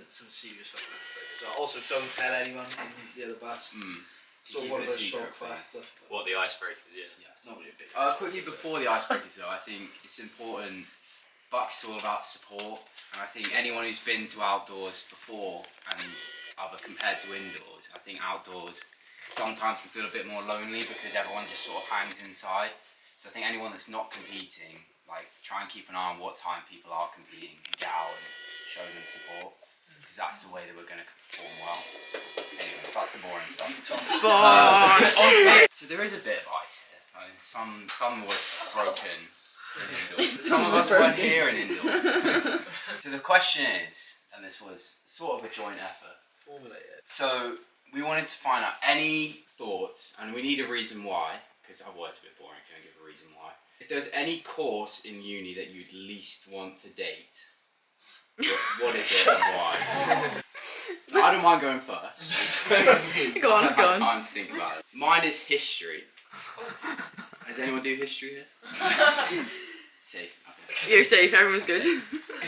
some serious fucking icebreakers. So also, don't tell anyone in the other bus. So one of those shock facts. What, the icebreakers? Yeah. It's not really a big. Quickly before the icebreakers though, I think it's important. BUCS is all about support, and I think anyone who's been to outdoors before and other compared to indoors, I think outdoors sometimes can feel a bit more lonely because everyone just sort of hangs inside. So I think anyone that's not competing, like, try and keep an eye on what time people are competing and get out and show them support, because that's the way that we're going to perform well. Anyway, that's the boring stuff. So there is a bit of ice here. I mean, some was broken. Some of us weren't here in indoors. So the question is, and this was sort of a joint effort. Formulate it. So we wanted to find out any thoughts, and we need a reason why, because otherwise it's a bit boring if you don't give a reason why. If there's any course in uni that you'd least want to date, what is it and why? I don't mind going first. Go on. I've had time to think about it. Mine is history. Does anyone do history here? Safe. Okay. You're safe, everyone's good.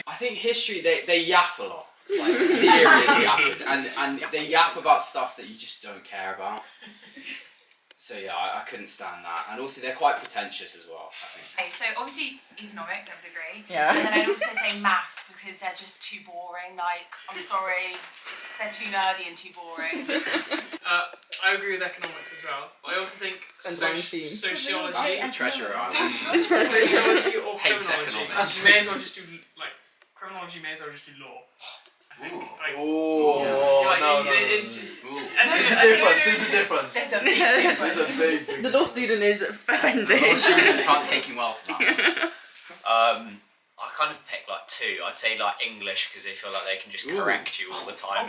I think history, they yap a lot. Like, serious yappers. And they yap about stuff that you just don't care about. So yeah, I couldn't stand that. And also they're quite pretentious as well, I think. Okay, so obviously economics, I would agree. Yeah. And then I'd also say maths because they're just too boring. Like, I'm sorry, they're too nerdy and too boring. I agree with economics as well. But I also think sociology. Treasure Sociology or hates criminology. economics. You may as well just do, like, criminology, may as well just do law. I think. It's just. There's a difference. There's a big difference. There's a big difference. The law student is offended. Law students aren't taking well to that. I kind of pick like two. I'd say like English because they feel like they can just correct you all the time.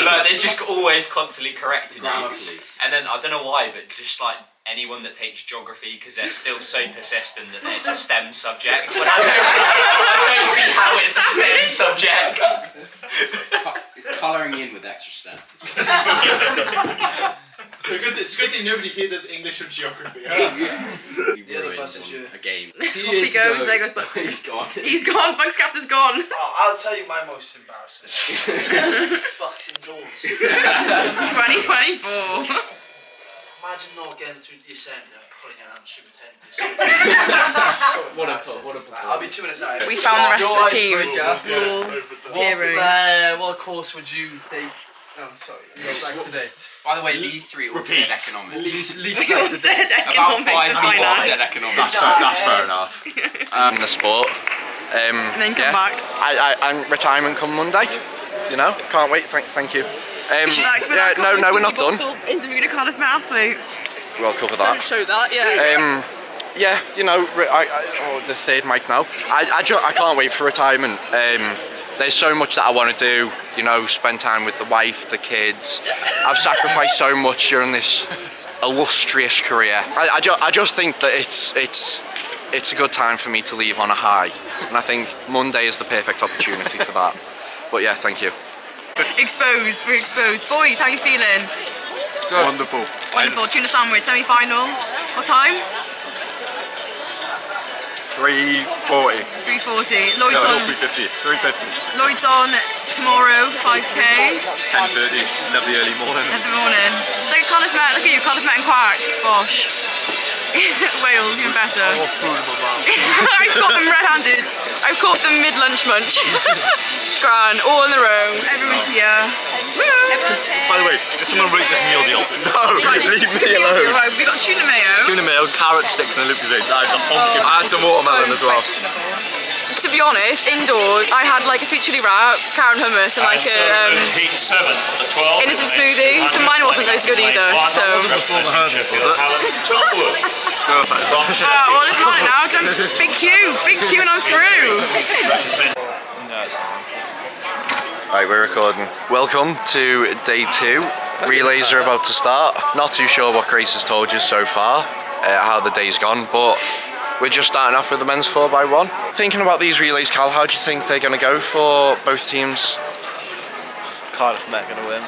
Like, they're just always constantly correcting you. And then I don't know why, but just like anyone that takes geography because they're still so persistent that it's a STEM subject. But I don't see how it's a STEM subject. It's colouring in with extra steps as well. It's a good thing nobody here does English or geography. The other bus is a game. Off he goes, there goes Bucks. He's gone. He's gone, Bucks captain's gone. Oh, I'll tell you my most embarrassing. Bucks indoors. 2024. Imagine not getting through the assembly and pulling an hamstring tendon. What a performance. I'll be 2 minutes out. We found the rest of the team. What course would you take? Oh, sorry. Back to date. By the way, these three all said economics. Least About 5 people said economics. That's fair enough. In the sport. And then come back. And retirement come Monday. You know, can't wait. Thank you. No, we're not done. Interviewed a Cardiff athlete. We'll cover that. Don't show that, yeah. Yeah, you know, the third mic now. I can't wait for retirement. There's so much that I want to do, you know, spend time with the wife, the kids. I've sacrificed so much during this illustrious career. I just think that it's a good time for me to leave on a high, and I think Monday is the perfect opportunity for that. But yeah, thank you. Exposed, we're exposed. Boys, how are you feeling? Good. Wonderful. Wonderful. Tuna sandwich, semi-final. What time? 3:40. 3:40. Lloyd's on. 3:50. 3:50. Lloyd's on tomorrow, 5k. 10:30. Lovely early morning. Every morning. So Cardiff Met, look at you, Cardiff Met and Quack. Bosh. Wales, even better. I've got them red-handed. I've caught them mid-lunch munch. Grand, all in a row. Everyone's here. Woo! By the way, did someone rate this meal deal? No, leave me alone. Right, we got tuna mayo. Tuna mayo, carrot sticks and a Lucas egg. That is a pumpkin. I had some watermelon as well. To be honest, indoors, I had like a sweet chili wrap, carrot and hummus, and like a innocent smoothie. So mine wasn't as good either. So. Well, it's mine now. Big queue, and I'm through. Right, we're recording. Welcome to day 2. Relays are about to start. Not too sure what Grace has told you so far, how the day's gone, but we're just starting off with the men's 4x1. Thinking about these relays, Cal, how do you think they're going to go for both teams? Cardiff Met going to win.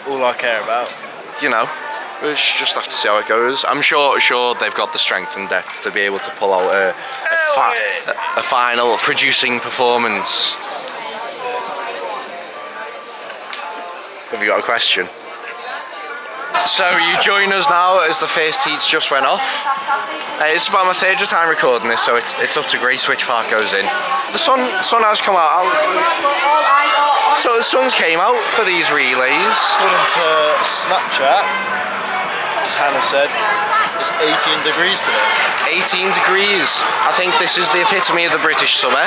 All I care about. You know, we'll just have to see how it goes. I'm sure they've got the strength and depth to be able to pull out a final producing performance. Have you got a question? So you join us now as the first heats just went off. It's about my third time recording this, so it's up to Grace which part goes in. The sun has come out. So the sun's came out for these relays. According to Snapchat, as Hannah said, it's 18 degrees today. 18 degrees. I think this is the epitome of the British summer.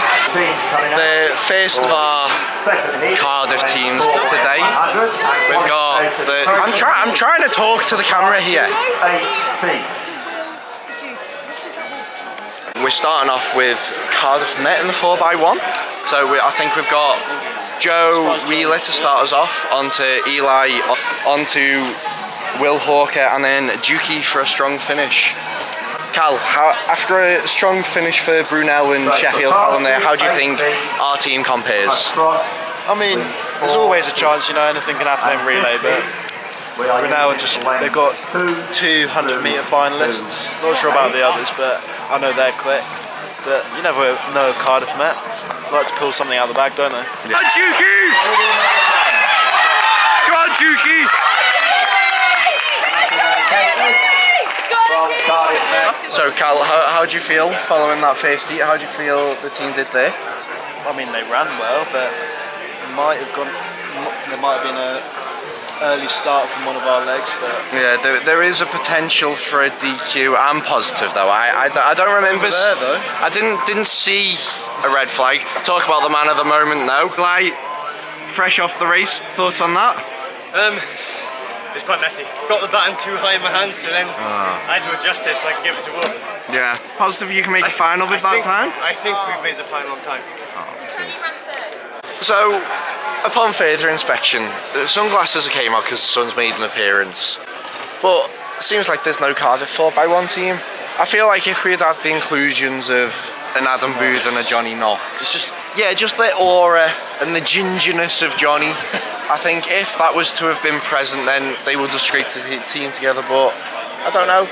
The first of our Cardiff teams today. We've got the... I'm trying to talk to the camera here. We're starting off with Cardiff Met in the 4x1. So I think we've got Joe Wheeler to start us off, onto Eli, onto Will Hawker, and then Dukey for a strong finish. Cal, after a strong finish for Brunel and Sheffield Hallam there, how do you think our team compares? I mean, there's always a chance, you know, anything can happen in relay, but Brunel they've got 200 metre finalists. Not sure about the others, but I know they're quick. But you never know if Cardiff Met. They like to pull something out of the bag, don't they? Yeah. Go on, Dukey! Go on, Dukey! So Cal, how do you feel following that first heat? How do you feel the team did there? I mean, they ran well, but there might have been an early start from one of our legs, but yeah, there is a potential for a DQ. I'm positive though. I don't remember. There, though. I didn't see a red flag. Talk about the man of the moment now. Like, fresh off the race, thoughts on that? It's quite messy. Got the baton too high in my hand, so then I had to adjust it so I can give it to Will. Yeah. Positive you can make a final with that time? I think we've made the final on time. So, upon further inspection, the sunglasses came out because the sun's made an appearance. But it seems like there's no Cardiff 4x1 team. I feel like if we had had the inclusions of an Adam Booth and a Johnny Knox, it's just the aura and the gingerness of Johnny. I think if that was to have been present, then they would have scraped the team together. But I don't know.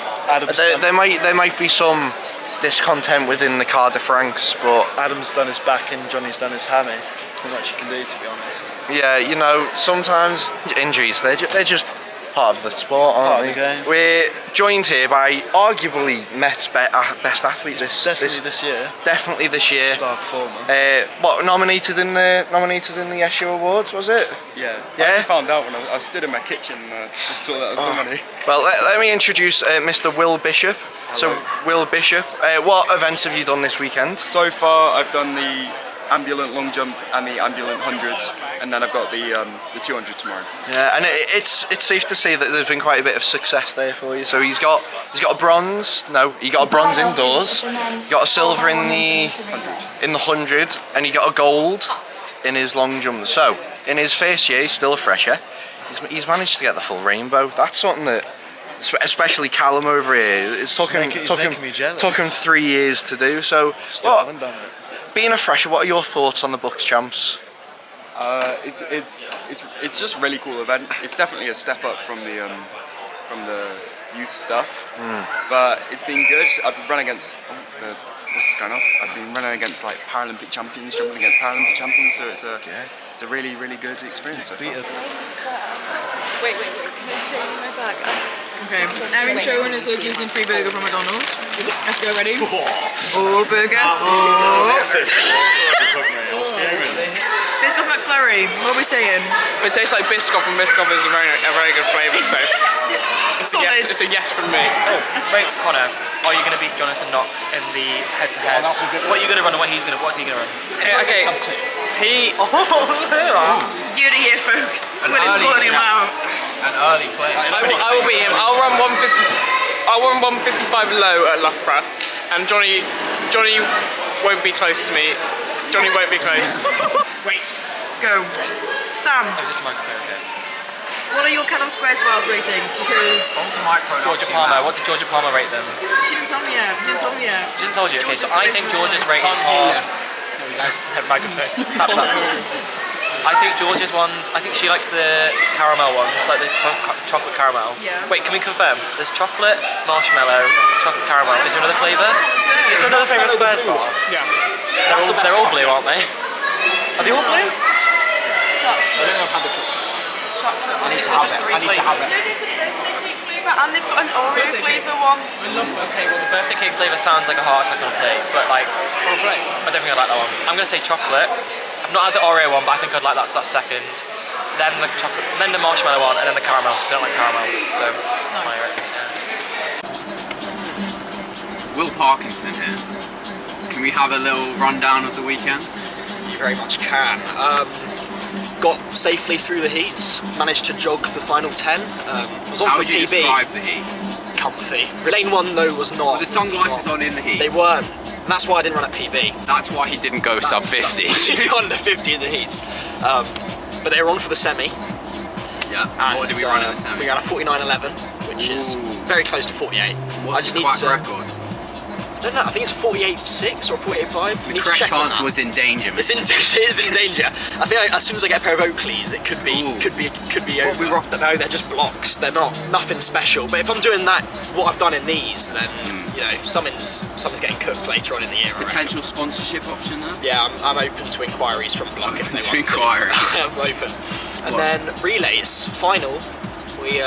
There might be some discontent within the Cardiff ranks, but Adam's done his back and Johnny's done his hammy. Not much you can do, to be honest. Yeah, you know, sometimes injuries, they're just part of the sport, aren't they? We're joined here by arguably Met's best athlete this year. Definitely this year. Star performer. What, nominated in the SU Awards, was it? Yeah. Yeah. I found out when I stood in my kitchen and just saw that as nominated. Well, let me introduce Mr. Will Bishop. Hello. So, Will Bishop, what events have you done this weekend? So far, I've done the ambulant long jump and the ambulant 100s, and then I've got the 200 tomorrow. Yeah, and it's safe to say that there's been quite a bit of success there for you. So he's got a bronze. No, he got a bronze indoors. He got a silver in the 100, and he got a gold in his long jump. So in his first year, he's still a fresher. He's managed to get the full rainbow. That's something that, especially Callum over here, took him 3 years to do. So still haven't done it. Being a fresher, what are your thoughts on the BUCS champs? It's just a really cool event. It's definitely a step up from the youth stuff, but it's been good. I've been running against this is going off. I've been running against like Paralympic champions, jumping against Paralympic champions, so it's a really good experience so far. Wait, can I show you my bag? Okay, Erin Chowan is a gluten-free burger from McDonald's. Let's go, ready? Oh, burger. Oh. Biscoff McFlurry, what are we saying? It tastes like Biscoff, and Biscoff is a very good flavour, so it's a yes from me. Wait, Connor, are you going to beat Jonathan Knox in the head-to-head? What are you going to run and what's he going to run? Okay, You're the year, folks. Will is calling him out. An early play. I will beat him. I'll run 155 low at Loughborough, and Johnny won't be close to me. Johnny won't be close. Wait. Go. Sam. Oh, just microphone, okay. What are your Cannon Squares bars ratings? Because Georgia Palmer, what did Georgia Palmer rate them? She didn't tell me yet. She didn't tell you. Okay, so I think Georgia's rating are... Have microphone. Tap. I think George's ones, I think she likes the caramel ones, like the chocolate caramel. Yeah. Wait, can we confirm? There's chocolate, marshmallow, chocolate caramel. Is there another flavour? Is there another flavour of Spurs bar? Yeah. They're all blue, aren't they? Are they all blue? I don't know if I've had the chocolate. I need to have it. I need to have it. No, there's a birthday cake flavour and they've got an Oreo flavour one. Okay, well the birthday cake flavour sounds like a heart attack on a plate, but like, I don't think I'd like that one. I'm gonna say chocolate. I've not had the Oreo one, but I think I'd like that second. Then the chocolate, then the marshmallow one, and then the caramel. Because I don't like caramel, so that's my reckon. Will Parkinson here. Can we have a little rundown of the weekend? You very much can. Got safely through the heats, managed to jog the final 10. Was on How for would you PB. describe the heat? Comfy. Lane 1 though was not. Were the sunglasses on in the heat? They weren't. And that's why I didn't run at PB. That's why he didn't go sub 50. Under 50 in the heats. But they were on for the semi. Yeah, and what did we run in the semi? We ran a 49.11, which is very close to 48. What's the quack record? I don't know, I think it's 48.6 or 48.5. The correct answer was in danger. It is in danger. I think as soon as I get a pair of Oakleys, it could be over. What we rocked? No, they're just blocks. They're not nothing special. But if I'm doing that, what I've done in these, then you know something's getting cooked later on in the year. Potential sponsorship option there? Yeah, I'm open to inquiries from Block if they want inquiries. to. I'm open. And then relays final, we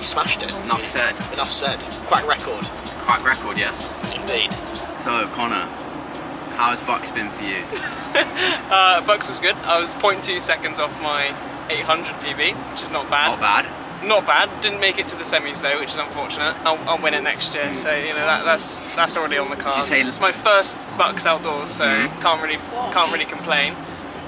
smashed it. Enough said. Enough said. Quack record. Quack record, yes. Indeed. So Connor, how has BUCS been for you? BUCS was good. I was 0.2 seconds off my 800 PB, which is not bad. Not bad. Not bad. Didn't make it to the semis though, which is unfortunate. I'll win it next year, so you know that's already on the cards. It's my first BUCS outdoors, so can't really complain.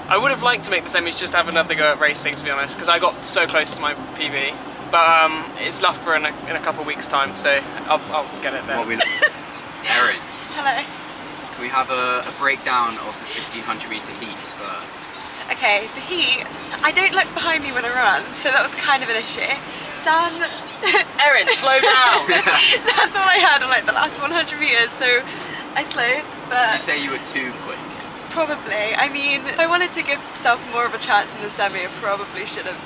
I would have liked to make the semis just to have another go at racing, to be honest, because I got so close to my PB. But it's Loughborough in a couple of weeks' time, so I'll get it there. Erin. Hello. Can we have a breakdown of the 1500 metre heats first? Okay, the heat, I don't look behind me when I run, so that was kind of an issue. Sam... Erin, slow down! That's all I had on like the last 100 metres, so I slowed, but... Did you say you were too quick? Probably. I mean, if I wanted to give myself more of a chance in the semi, I probably should have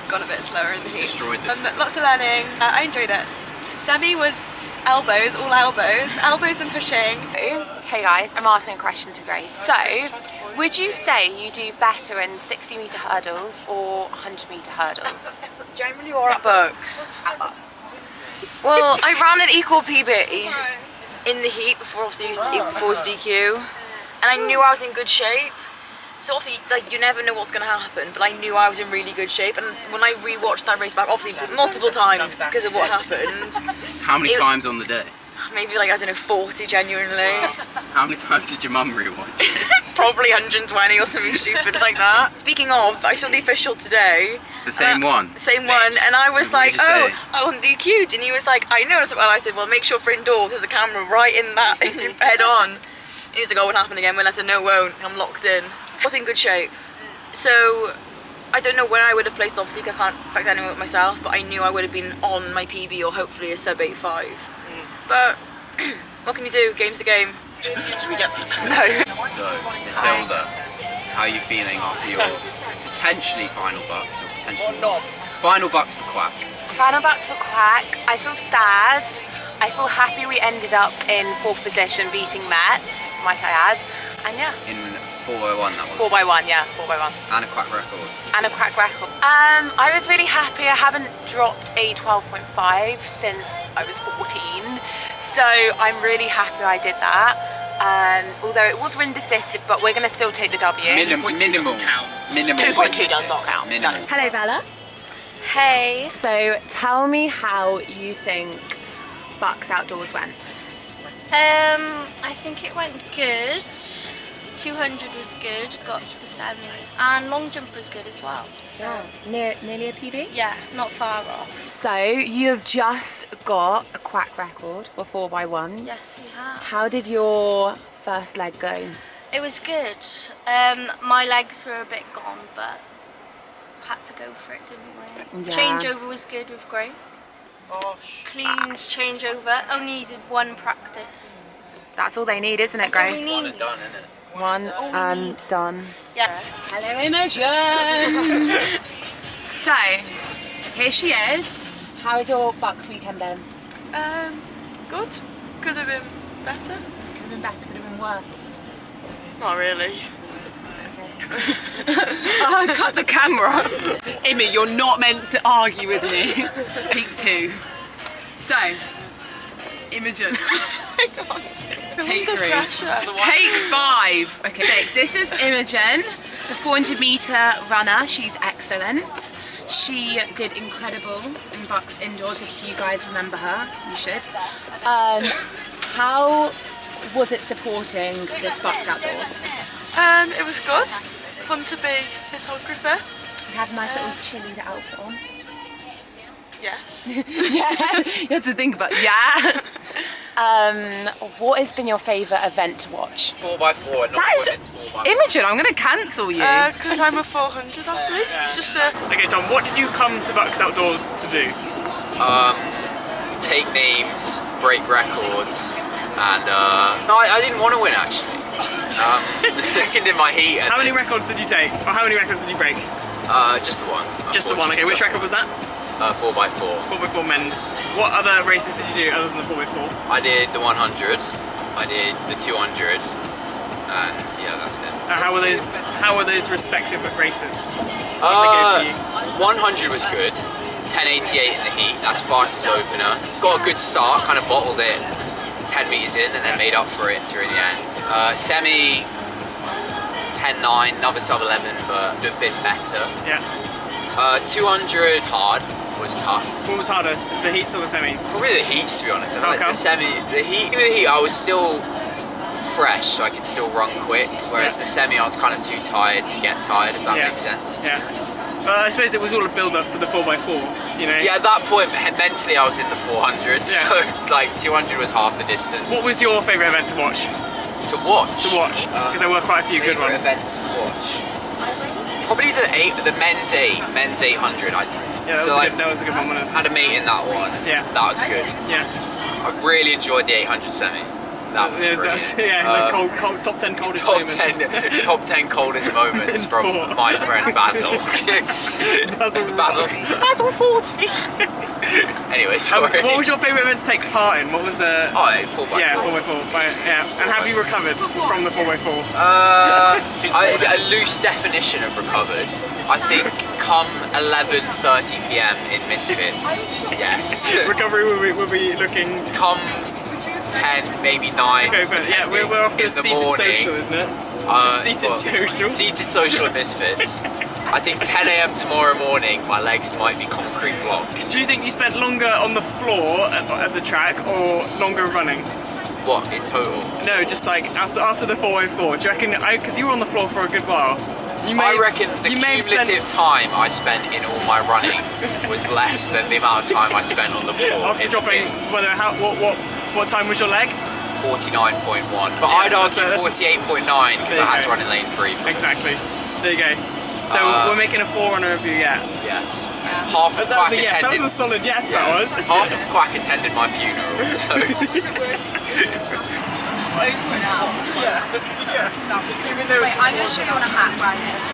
gone a bit slower in the heat. Destroyed them. Lots of learning. I enjoyed it. Semi was elbows, all elbows and pushing. Hey guys, I'm asking a question to Grace. So, would you say you do better in 60 metre hurdles or 100 metre hurdles? Generally or at BUCS? At BUCS. Well, I ran an equal PB in the heat before obviously before DQ, and I knew I was in good shape. So obviously, like, you never know what's going to happen, but I knew I was in really good shape, and when I rewatched that race back, obviously multiple times because of what happened. How many times on the day? Maybe like, I don't know, 40 genuinely. How many times did your mum rewatch? Probably 120 or something stupid like that. Speaking of, I saw the official today. The same one? The same one, and I was like, oh, I'm DQ'd, and he was like, I know. And I said, well, make sure for indoors there's a camera right in that, head on. And he's like, oh, it won't happen again. When I said, no, it won't, I'm locked in. I was in good shape, so I don't know where I would have placed obviously, I can't fact anyone with myself, but I knew I would have been on my PB or hopefully a sub 8.5. But what can you do? Game's the game. Did we get No. So, Matilda, how are you feeling after your potentially final BUCS or potentially final BUCS for Quack? Final BUCS for Quack. I feel sad. I feel happy we ended up in 4th position, beating Mets, might I add. And yeah. In 4x1 that was? 4x1, yeah, 4x1. And a Quack record. And a Quack record. I was really happy. I haven't dropped a 12.5 since I was 14. So I'm really happy I did that. Although it was wind decisive, but we're going to still take the W. Minimal. 2.2 does not count. Minimal. Hello, Bella. Hey. So tell me how you think BUCS Outdoors went. I think it went good. 200 was good, got to the semi, and long jump was good as well. So nearly a PB? Yeah, not far off. So you have just got a Quack record for 4x1. Yes, we have. How did your first leg go? It was good. My legs were a bit gone, but had to go for it, didn't we? Yeah. Changeover was good with Grace. Clean changeover. Only needed one practice. That's all they need, isn't it, That's all Grace? we need. One and done, isn't it? 1 and done. Yeah. Hello, Imogen! So, here she is. How was your BUCS weekend then? Good. Could have been better. Could have been better, could have been worse. Not really. Oh, cut the camera. Amy, you're not meant to argue with me. Take 2. So, Imogen. Take 3. Take 5. Okay, 6. This is Imogen, the 400 metre runner. She's excellent. She did incredible in BUCS indoors. If you guys remember her, you should. How was it supporting this BUCS outdoors? It was good. Fun to be photographer. You had a nice little chilled outfit on. Yes. Yeah, you had to think about what has been your favourite event to watch? 4x4, not women's 4x4. Imogen, I'm going to cancel you. Because I'm a 400 athlete. It's just Okay, Tom, what did you come to BUCS Outdoors to do? Take names, break records, and no, I didn't want to win actually. Second in my heat. How many records did you take? Or how many records did you break? Just the one. Just the one, okay. Which record was that? 4x4. 4x4 men's. What other races did you do other than the 4x4? I did the 100, I did the 200, and yeah, that's it. How were those respective races? 100 was good. 1088 in the heat, that's fastest opener. Got a good start, kind of bottled it 10 metres in and then made up for it during the end. Semi 10.9, another sub 11, but would have been better. Yeah. 200 hard was tough. What was harder, the heats or the semis? Probably the heats, to be honest. Like the heat, I was still fresh, so I could still run quick. Whereas the semi, I was kind of too tired to get tired, if that makes sense. Yeah. I suppose it was all a build-up for the 4x4, you know? Yeah, at that point, mentally, I was in the 400s, so like 200 was half the distance. What was your favourite event to watch? To watch? To watch, because there were quite a few good ones. Event to watch? Probably the men's 800. Yeah, that was a good one. I had a mate in that one. Yeah. That was good. Yeah. I really enjoyed the 800 semi. That was brilliant. The top 10 coldest moments. Top 10 coldest moments from my friend Basil. Basil 40. Anyway, sorry. What was your favourite event to take part in? What was the... 4x4. Yeah, 4x4. Yeah. And have you recovered from the 4x4? A loose definition of recovered. I think come 11:30 PM in Misfits, yes. Recovery will be looking... Come 10, maybe 9. Okay, but yeah, we're off to a seated social, isn't it? Seated social? Seated social Misfits. I think 10 AM tomorrow morning, my legs might be concrete blocks. Do you think you spent longer on the floor at the track or longer running? What, in total? No, just like after the 4x4. Do you reckon, because you were on the floor for a good while, I reckon the cumulative time I spent in all my running was less than the amount of time I spent on the floor. After dropping, what time was your leg? 49.1, but I'd argue 48.9 because I had to run in lane 3. Exactly. There you go. So we're making a forerunner of you, Yes. Half of Quack attended. That was a solid yes, that was. Half of Quack attended my funeral, so... Wait, I'm going to show you on a hat right here.